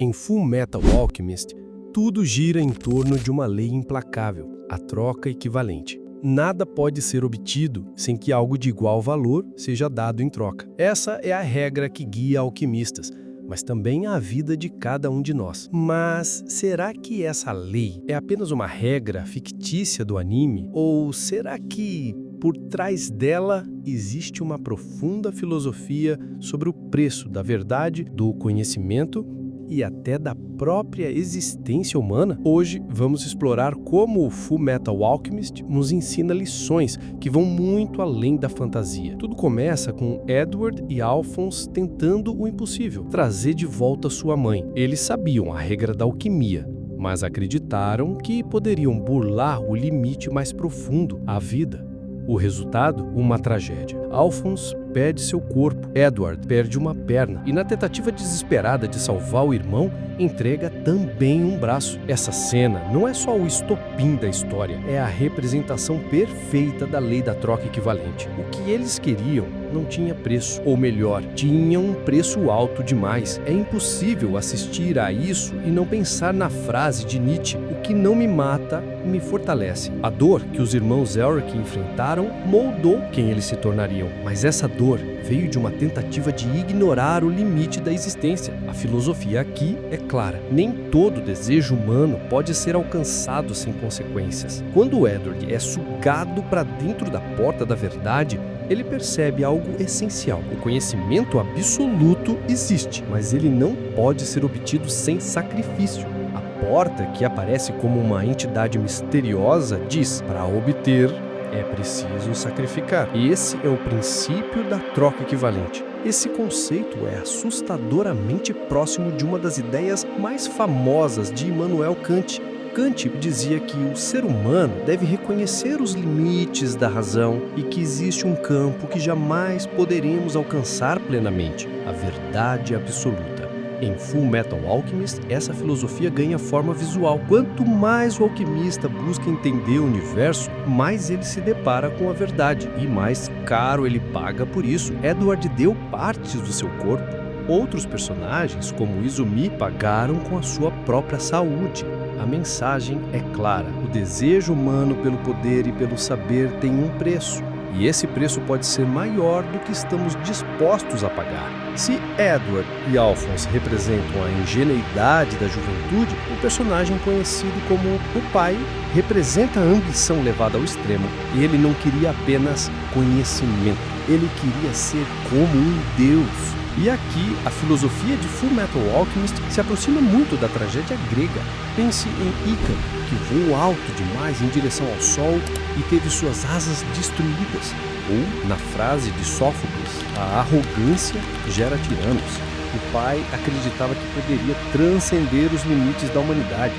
Em Fullmetal Alchemist, tudo gira em torno de uma lei implacável, a troca equivalente. Nada pode ser obtido sem que algo de igual valor seja dado em troca. Essa é a regra que guia alquimistas, mas também a vida de cada um de nós. Mas será que essa lei é apenas uma regra fictícia do anime? Ou será que por trás dela existe uma profunda filosofia sobre o preço da verdade, do conhecimento e até da própria existência humana? Hoje vamos explorar como o Fullmetal Alchemist nos ensina lições que vão muito além da fantasia. Tudo começa com Edward e Alphonse tentando o impossível, trazer de volta sua mãe. Eles sabiam a regra da alquimia, mas acreditaram que poderiam burlar o limite mais profundo, a vida. O resultado? Uma tragédia. Alphonse perde seu corpo, Edward perde uma perna e, na tentativa desesperada de salvar o irmão, entrega também um braço. Essa cena não é só o estopim da história, é a representação perfeita da lei da troca equivalente. O que eles queriam não tinha preço, ou melhor, tinha um preço alto demais. É impossível assistir a isso e não pensar na frase de Nietzsche: o que não me mata, me fortalece. A dor que os irmãos Elric enfrentaram moldou quem eles se tornariam, mas essa dor veio de uma tentativa de ignorar o limite da existência. A filosofia aqui é clara: nem todo desejo humano pode ser alcançado sem consequências. Quando Edward é sugado para dentro da porta da verdade, ele percebe algo essencial. O conhecimento absoluto existe, mas ele não pode ser obtido sem sacrifício. A porta, que aparece como uma entidade misteriosa, diz: para obter, é preciso sacrificar. E esse é o princípio da troca equivalente. Esse conceito é assustadoramente próximo de uma das ideias mais famosas de Immanuel Kant. Kant dizia que o ser humano deve reconhecer os limites da razão e que existe um campo que jamais poderemos alcançar plenamente: a verdade absoluta. Em Fullmetal Alchemist, essa filosofia ganha forma visual. Quanto mais o alquimista busca entender o universo, mais ele se depara com a verdade e mais caro ele paga por isso. Edward deu partes do seu corpo. Outros personagens, como Izumi, pagaram com a sua própria saúde. A mensagem é clara: o desejo humano pelo poder e pelo saber tem um preço. E esse preço pode ser maior do que estamos dispostos a pagar. Se Edward e Alphonse representam a ingenuidade da juventude, o personagem conhecido como o pai representa a ambição levada ao extremo. E ele não queria apenas conhecimento, ele queria ser como um deus. E aqui, a filosofia de Fullmetal Alchemist se aproxima muito da tragédia grega. Pense em Ícaro, que voou alto demais em direção ao sol e teve suas asas destruídas. Ou, na frase de Sófocles, a arrogância gera tiranos. O pai acreditava que poderia transcender os limites da humanidade,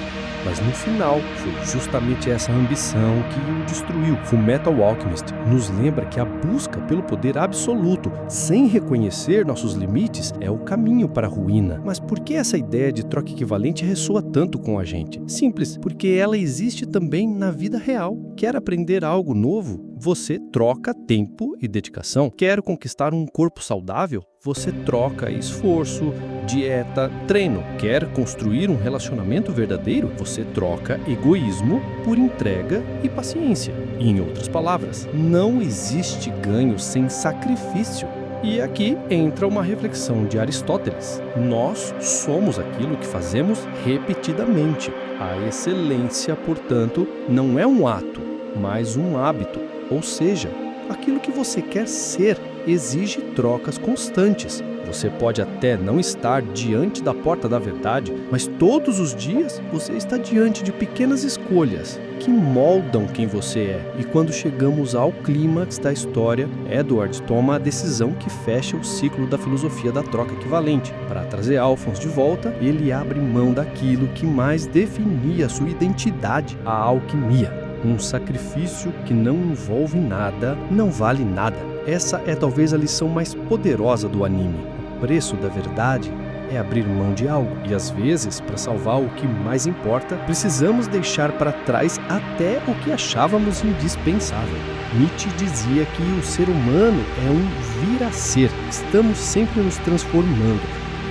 mas no final foi justamente essa ambição que o destruiu. Fullmetal Alchemist nos lembra que a busca pelo poder absoluto, sem reconhecer nossos limites, é o caminho para a ruína. Mas por que essa ideia de troca equivalente ressoa tanto com a gente? Simples, porque ela existe também na vida real. Quer aprender algo novo? Você troca tempo e dedicação. Quer conquistar um corpo saudável? Você troca esforço, dieta, treino. Quer construir um relacionamento verdadeiro? Você troca egoísmo por entrega e paciência. Em outras palavras, não existe ganho sem sacrifício. E aqui entra uma reflexão de Aristóteles. Nós somos aquilo que fazemos repetidamente. A excelência, portanto, não é um ato, mas um hábito. Ou seja, aquilo que você quer ser exige trocas constantes. Você pode até não estar diante da porta da verdade, mas todos os dias você está diante de pequenas escolhas que moldam quem você é. E quando chegamos ao clímax da história, Edward toma a decisão que fecha o ciclo da filosofia da troca equivalente. Para trazer Alphonse de volta, ele abre mão daquilo que mais definia sua identidade, a alquimia. Um sacrifício que não envolve nada, não vale nada. Essa é talvez a lição mais poderosa do anime. O preço da verdade é abrir mão de algo. E às vezes, para salvar o que mais importa, precisamos deixar para trás até o que achávamos indispensável. Nietzsche dizia que o ser humano é um vir a ser. Estamos sempre nos transformando.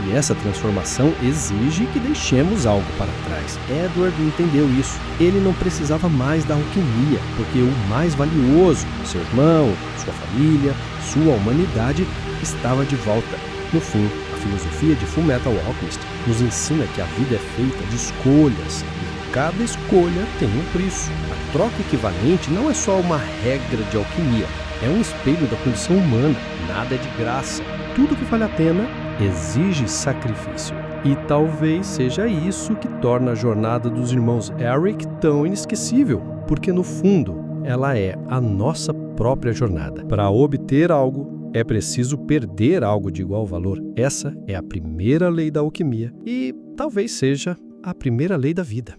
E essa transformação exige que deixemos algo para trás. Edward entendeu isso. Ele não precisava mais da alquimia, porque o mais valioso, seu irmão, sua família, sua humanidade, estava de volta. No fim, a filosofia de Fullmetal Alchemist nos ensina que a vida é feita de escolhas. Cada escolha tem um preço. A troca equivalente não é só uma regra de alquimia, é um espelho da condição humana. Nada é de graça. Tudo que vale a pena exige sacrifício. E talvez seja isso que torna a jornada dos irmãos Eric tão inesquecível, porque no fundo ela é a nossa própria jornada. Para obter algo, é preciso perder algo de igual valor. Essa é a primeira lei da alquimia e talvez seja a primeira lei da vida.